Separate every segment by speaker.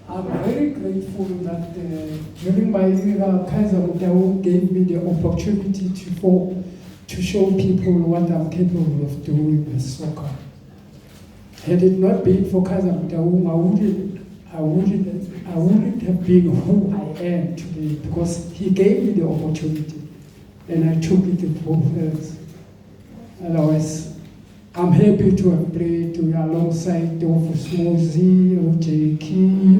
Speaker 1: I'm very grateful that during my era, Kaizer gave me the opportunity to show people what I'm capable of doing with soccer. Had it not been for Kaizer, I wouldn't have been who I am today, because he gave me the opportunity and I took it in both hands. Otherwise, I'm happy to have played alongside Smozy or JK.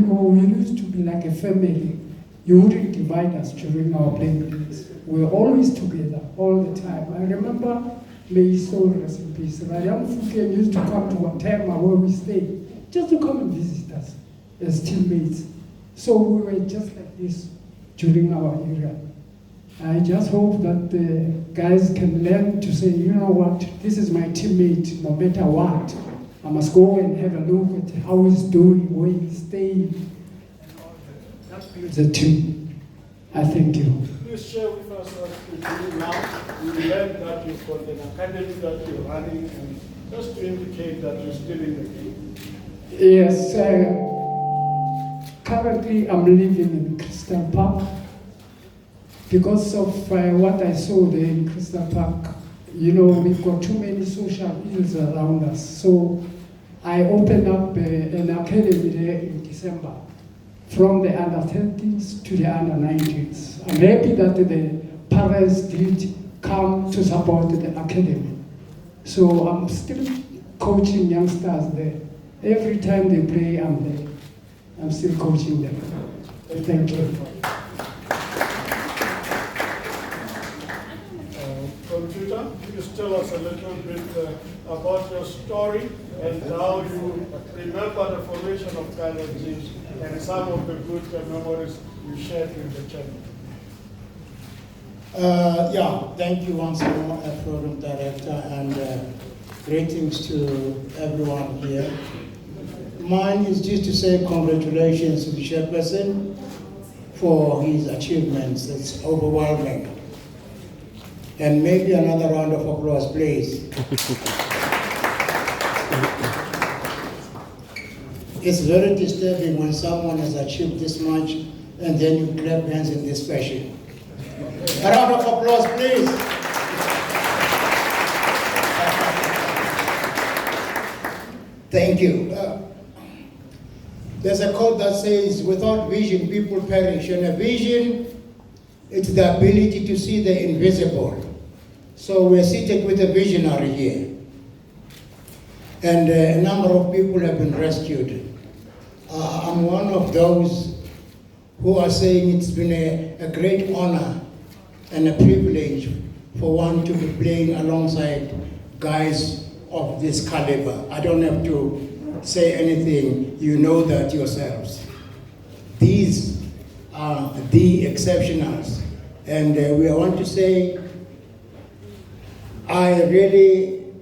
Speaker 1: We used to be like a family. You wouldn't divide us during our playing days. We were always together, all the time. I remember, may his soul rest in peace, Rayam Fuken used to come to Watema where we stayed, just to come and visit us as teammates. So we were just like this during our era. I just hope that the guys can learn to say, you know what, this is my teammate, no matter what. I must go and have a look at how he's doing, where he's staying. That builds a team. I thank you.
Speaker 2: Please share with us what you do now. We learned that you've got an academy that you're running, and just to indicate that you're still in the game.
Speaker 1: Yes, currently I'm living in Crystal Park. Because of what I saw there in Crystal Park, we've got too many social ills around us. So I opened up an academy there in December, from the under 13s to the under 19s. I'm happy that the parents did come to support the academy. So I'm still coaching youngsters there. Every time they play, I'm there. I'm still coaching them. Thank you.
Speaker 2: Computer, please tell us a little bit about your story and how you remember the formation of Kaizer Chiefs and some of the good memories you shared with the channel.
Speaker 3: Thank you once more, Program Director, and greetings to everyone here. Mine is just to say congratulations to the chairperson for his achievements. It's overwhelming. And maybe another round of applause, please. It's very disturbing when someone has achieved this much and then you clap hands in this fashion. A round of applause, please. Thank you. There's a quote that says, without vision, people perish. And a vision, it's the ability to see the invisible. So we're seated with a visionary here. And a number of people have been rescued. I'm one of those who are saying it's been a great honor and a privilege for one to be playing alongside guys of this caliber. I don't have to say anything, you know that yourselves. These are the exceptionals. And we want to say, I really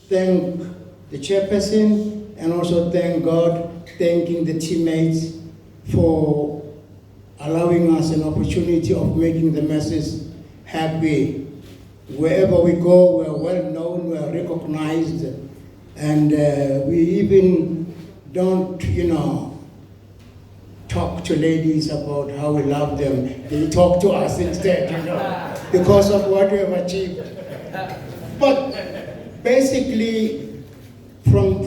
Speaker 3: thank the chairperson and also thank God, thanking the teammates for allowing us an opportunity of making the masses happy. Wherever we go, we're well known, we're recognized, and we even don't, talk to ladies about how we love them. They talk to us instead, because of what we have achieved. But basically, from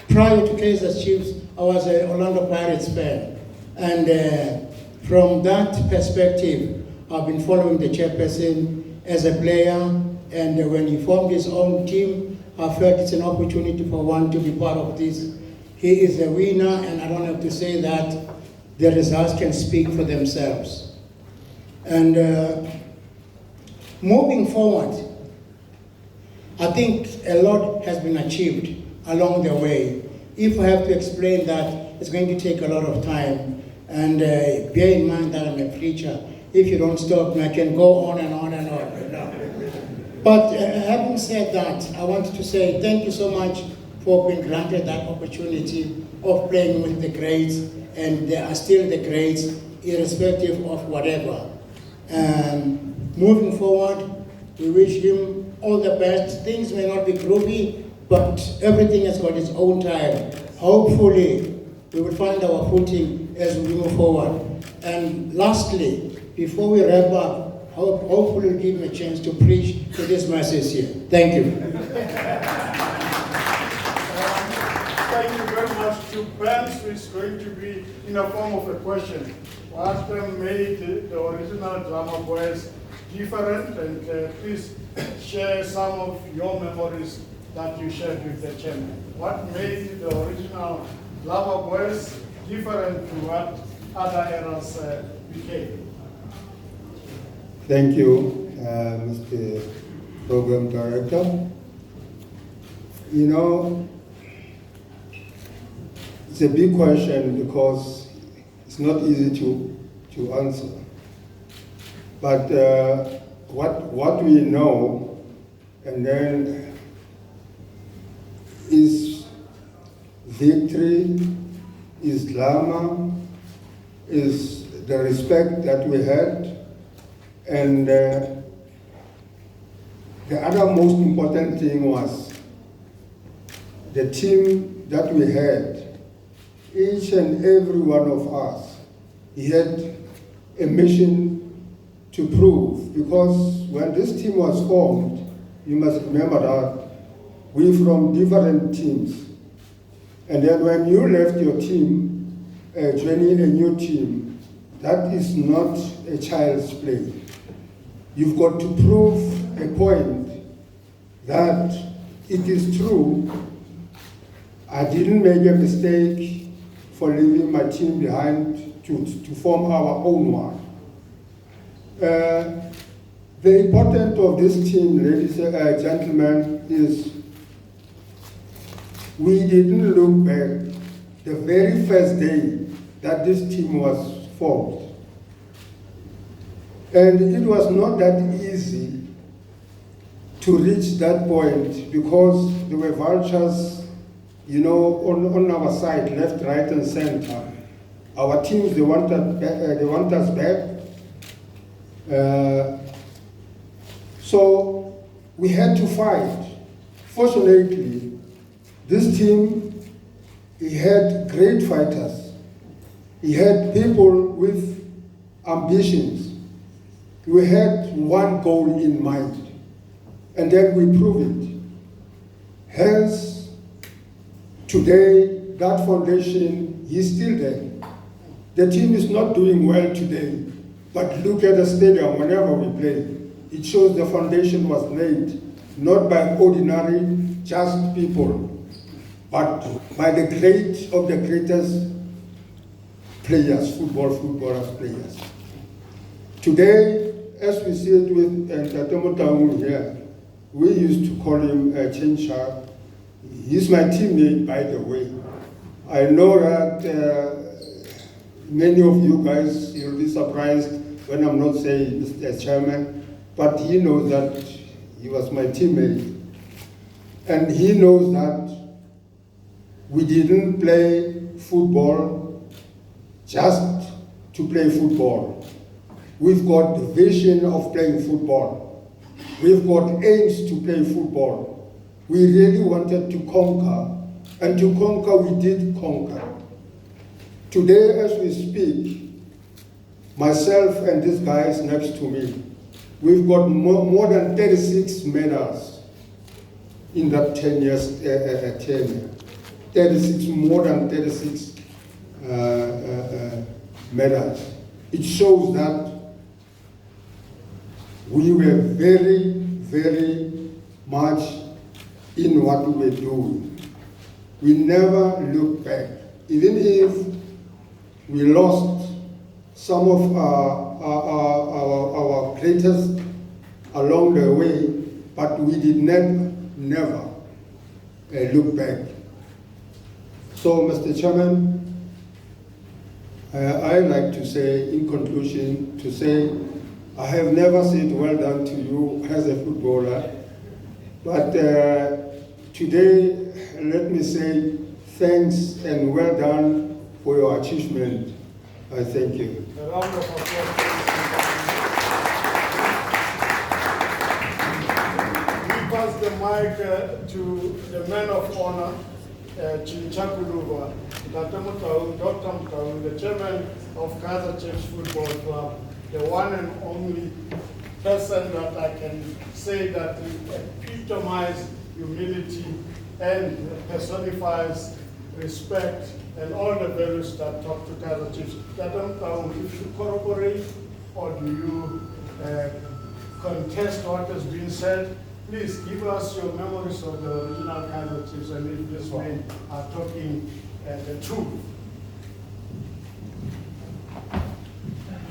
Speaker 3: prior to Kaizer Chiefs, I was an Orlando Pirates fan. And from that perspective, I've been following the chairperson as a player. And when he formed his own team, I felt it's an opportunity for one to be part of this. He is a winner, and I don't have to say that. The results can speak for themselves. And moving forward, I think a lot has been achieved along the way. If I have to explain that, it's going to take a lot of time. And bear in mind that I'm a preacher. If you don't stop me, I can go on and on and on. But having said that, I wanted to say thank you so much for being granted that opportunity of playing with the greats, and they are still the greats, irrespective of whatever. Moving forward, we wish him all the best. Things may not be groovy, but everything has got its own time. Hopefully, we will find our footing as we move forward. And lastly, before we wrap up, hopefully we'll give him a chance to preach to this message here. Thank you.
Speaker 2: Thank you very much to Ben, who is going to be in a form of a question. What made the original Drama Boys different? And please share some of your memories that you shared with the chairman. What made the original Drama Boys different to what other eras became?
Speaker 4: Thank you, Mr. Program Director. You know, it's a big question because it's not easy to answer. But what we know, and then is victory, is drama, is the respect that we had, and the other most important thing was the team that we had. Each and every one of us, he had a mission to prove, because when this team was formed, you must remember that we from different teams. And then when you left your team, joining a new team, that is not a child's play. You've got to prove a point that it is true. I didn't make a mistake for leaving my team behind to form our own one. The importance of this team, ladies and gentlemen, is we didn't look back the very first day that this team was formed. And it was not that easy to reach that point because there were vultures, you know, on our side, left, right, and center. Our teams, they want us back. So we had to fight. Fortunately, this team, he had great fighters. He had people with ambitions. We had one goal in mind, and then we proved it. Hence, today, that foundation is still there. The team is not doing well today, but look at the stadium whenever we play. It shows the foundation was laid, not by ordinary, just people, but by the great of the greatest players, footballers players. Today, as we see it with Tatomotau here, we used to call him Chencha. He's my teammate, by the way. I know that many of you guys, you'll be surprised when I'm not saying Mr. Chairman, but he knows that he was my teammate. And he knows that we didn't play football just to play football. We've got the vision of playing football. We've got aims to play football. We really wanted to conquer, and to conquer, we did conquer. Today, as we speak, myself and these guys next to me, we've got more than 36 medals in that 10 years tenure. More than 36 medals. It shows that we were very, very much in what we were doing. We never looked back. Even if we lost some of our greatest along the way, but we did never look back. So, Mr. Chairman, I'd like to say, in conclusion, to say, I have never said well done to you as a footballer, but today, let me say thanks and well done for your achievement. I thank you.
Speaker 2: A round of applause. We pass the mic to the man of honor, Chinchakuluva, Dr. Mutaung, the chairman of Kaizer Chiefs Football Club, the one and only person that I can say that epitomizes humility and personifies respect and all the values that talk to Kaizer Chiefs. Dr. Mutaung, if you corroborate or do you contest what has been said, please give us your memories of the original Kaizer Chiefs and if these men are talking the truth.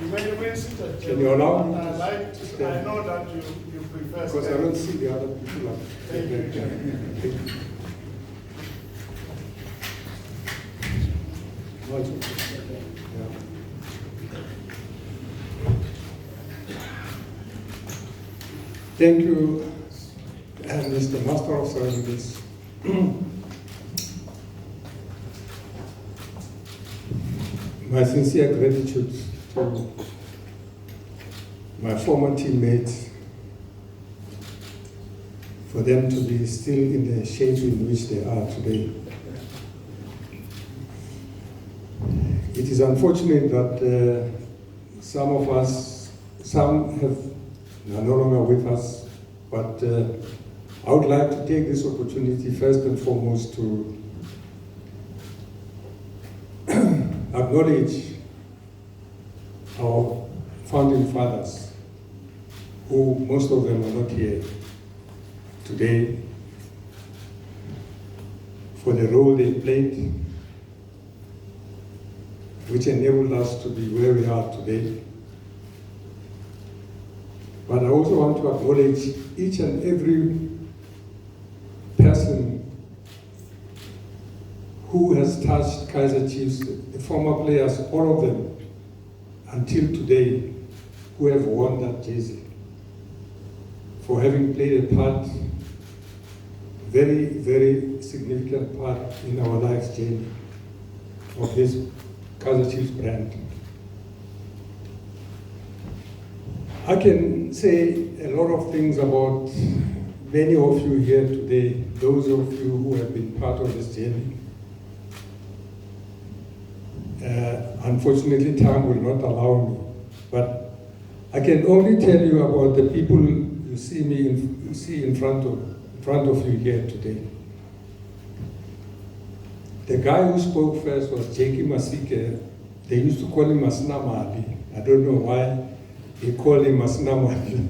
Speaker 2: You may remain seated.
Speaker 4: Can you allow me?
Speaker 2: I know that you prefer.
Speaker 4: Because I don't see the other people.
Speaker 2: Thank you.
Speaker 4: Thank you, Mr. Master of Ceremonies. My sincere gratitude to my former teammates for them to be still in the shape in which they are today. It is unfortunate that some of us, some are no longer with us, but I would like to take this opportunity first and foremost to acknowledge our founding fathers, who most of them are not here today, for the role they played, which enabled us to be where we are today. But I also want to acknowledge each and every person who has touched Kaizer Chiefs, the former players, all of them, until today, who have worn that jersey, for having played a part, very, very significant part in our life's journey of this Kaizer Chiefs brand. I can say a lot of things about many of you here today, those of you who have been part of this journey. Unfortunately, time will not allow me, but I can only tell you about the people you see in front of you here today. The guy who spoke first was Jackie Masike. They used to call him Masnamali. I don't know why they call him Masnamali.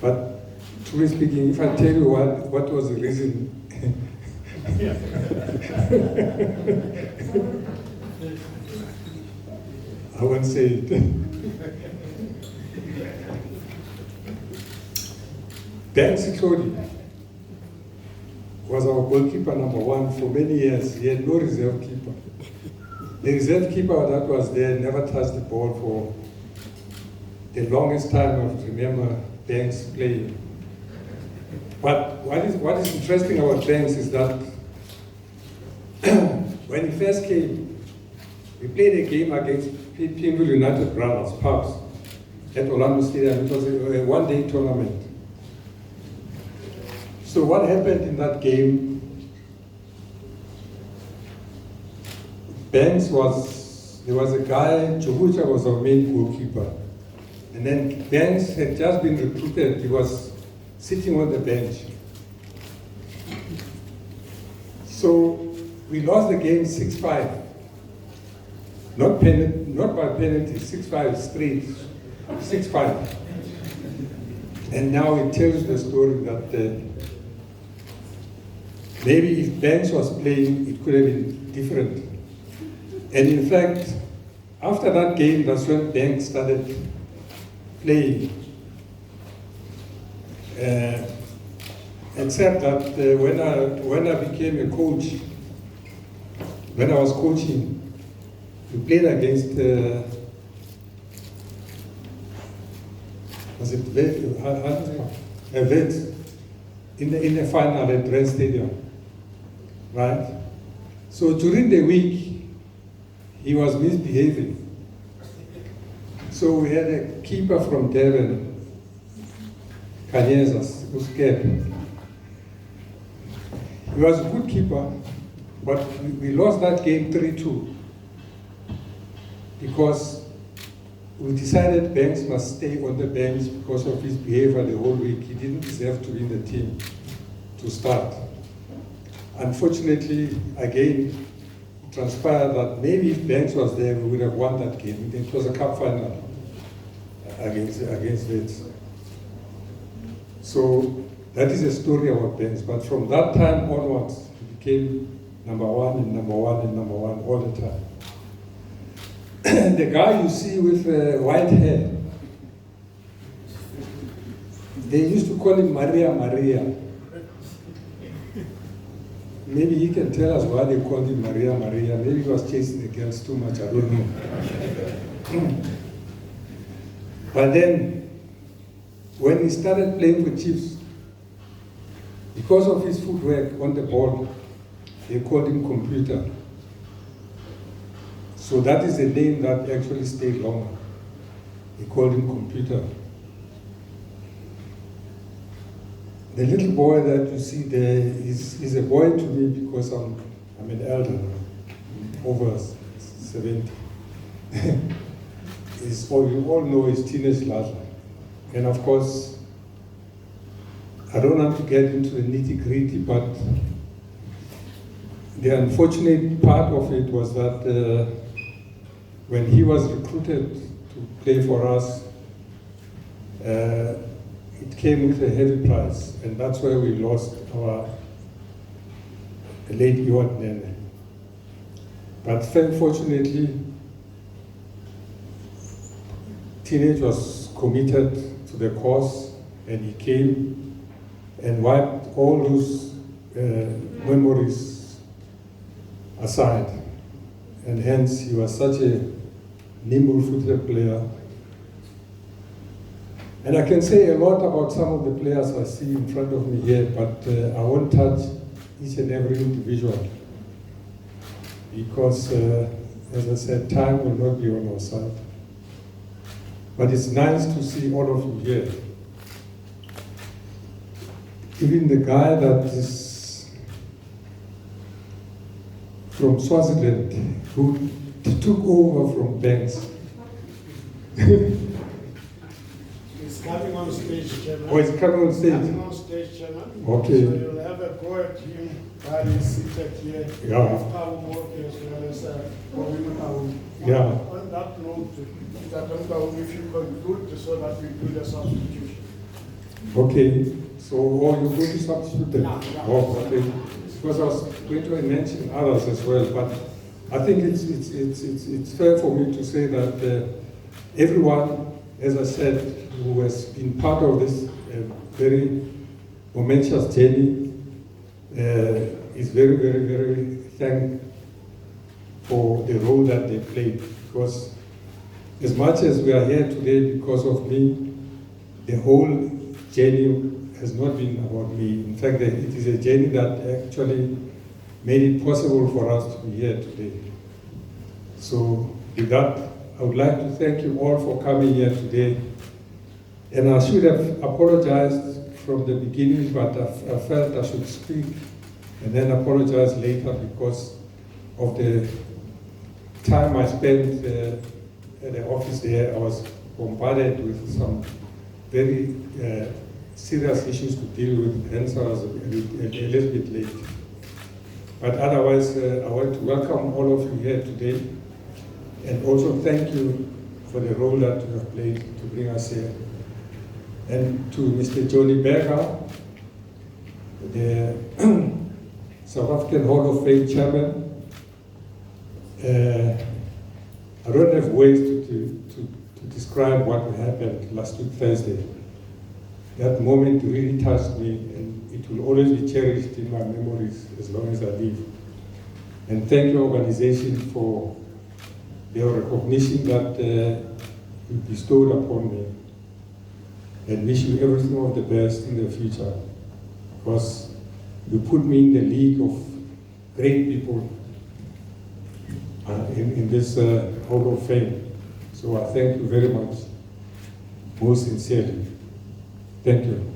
Speaker 4: But truly speaking, if I tell you what was the reason, I won't say it. Dan Siklodi was our goalkeeper number one for many years. He had no reserve keeper. The reserve keeper that was there never touched the ball for the longest time I remember Banks playing. But what is interesting about Banks is that when he first came, we played a game against Pimville United Brothers, Pubs, at Orlando Stadium. It was a one-day tournament. So what happened in that game, there was a guy, Chubucha was our main goalkeeper. And then Banks had just been recruited. He was sitting on the bench. So we lost the game 6-5. Not by penalty, 6-5 straight, 6-5. And now it tells the story that maybe if Banks was playing, it could have been different. And in fact, after that game, that's when Banks started playing. Except that when I became a coach, when I was coaching, we played against was it Vet in the final at Red Stadium, right? So during the week, he was misbehaving. So we had a keeper from Devon, Kanyezas, who was scared.
Speaker 5: He was a good keeper, but we lost that game 3-2 because we decided Banks must stay on the bench because of his behavior the whole week. He didn't deserve to be in the team to start. Unfortunately, again, it transpired that maybe if Banks was there, we would have won that game. It was a cup final against Wits. So that is a story about Banks. But from that time onwards, he became number one and number one and number one all the time. The guy you see with white hair, they used to call him Maria Maria. Maybe he can tell us why they called him Maria Maria. Maybe he was chasing the girls too much, I don't know. But then, when he started playing for Chiefs, because of his footwork on the ball, they called him Computer. So that is a name that actually stayed longer. They called him Computer. The little boy that you see there is a boy to me because I'm an elder now, over 70. You all know is teenage Ladla. And of course, I don't want to get into the nitty-gritty, but the unfortunate part of it was that when he was recruited to play for us, it came with a heavy price, and that's why we lost our late Iwan Nene. But fortunately, Teenage was committed to the cause, and he came and wiped all those memories aside. And hence, he was such a nimble-footed player. And I can say a lot about some of the players I see in front of me here, but I won't touch each and every individual because, as I said, time will not be on our side. But it's nice to see all of you here. Even the guy that is from Swaziland, who took over from Banks.
Speaker 2: He's coming on stage, Chairman.
Speaker 5: Oh, he's coming on stage?
Speaker 2: Coming on stage, Chairman.
Speaker 5: Okay.
Speaker 2: So you'll have a go at him while he's seated here.
Speaker 5: Yeah.
Speaker 2: After our work as well as women.
Speaker 5: Yeah.
Speaker 2: On that note, if you conclude so that we do the substitution.
Speaker 5: Okay, so you go to substitute them?
Speaker 2: Yeah.
Speaker 5: Oh, okay. Because I was going to mention others as well, but I think it's fair for me to say that everyone, as I said, who has been part of this very momentous journey is very, very, very thankful for the role that they played. Because as much as we are here today because of me, the whole journey has not been about me. In fact, it is a journey that actually made it possible for us to be here today. So with that, I would like to thank you all for coming here today. And I should have apologized from the beginning, but I felt I should speak and then apologize later because of the time I spent at the office there. I was bombarded with some very serious issues to deal with, hence I was a little bit late. But otherwise, I want to welcome all of you here today and also thank you for the role that you have played to bring us here. And to Mr. Johnny Berger, the South African Hall of Fame chairman, I don't have ways to describe what happened last week Thursday. That moment really touched me, and it will always be cherished in my memories as long as I live. And thank your organization for your recognition that you bestowed upon me. And wish you everything of the best in the future, because you put me in the league of great people in this Hall of Fame. So I thank you very much, most sincerely. Thank you.